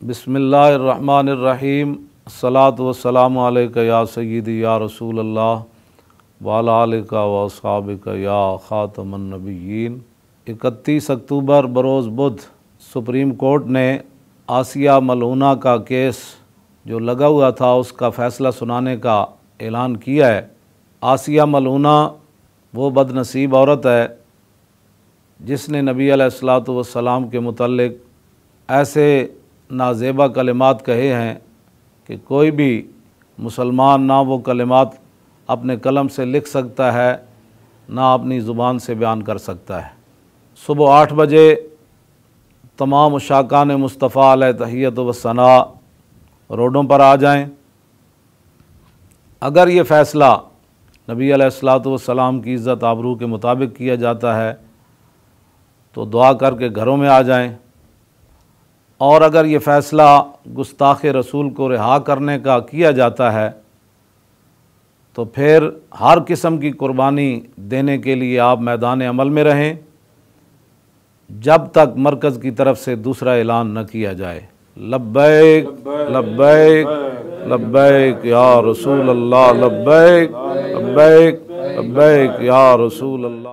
बिस्मिल्लाहिर्रहमानिर्रहीम। अस्सलातु वस्सलामु अलैका या सय्यदी या रसूल अल्लाह व अला आलिका व अस्हाबिका या खातमुन नबिय्यीन। 31 अक्टूबर बरोज़ बुध सुप्रीम कोर्ट ने आसिया मलूना का केस जो लगा हुआ था उसका फ़ैसला सुनाने का ऐलान किया है। आसिया मलूना वो बदनसीब औरत है जिसने नबी अलैहिस्सलातु वस्सलाम के मुतल्लिक़ ऐसे नाज़ेबा कलिमात कहे हैं कि कोई भी मुसलमान ना वो कलिमात अपने कलम से लिख सकता है ना अपनी ज़ुबान से बयान कर सकता है। सुबह 8 बजे तमाम उशाकान मुस्तफ़ा अलैहि तहियत व सना रोडों पर आ जाएं। अगर ये फ़ैसला नबी अलैहिस्सलातु वस्सलाम की इज़्ज़त आबरू के मुताबिक किया जाता है तो दुआ करके घरों में आ जाएं, और अगर ये फ़ैसला गुस्ताख़ रसूल को रिहा करने का किया जाता है तो फिर हर किस्म की कुर्बानी देने के लिए आप मैदान अमल में रहें जब तक मरकज़ की तरफ से दूसरा ऐलान न किया जाए। लब्बैक लब्बैक लब्बैक या रसूल अल्लाह, लब्बैक लब्बैक लब्बैक या रसूल अल्लाह।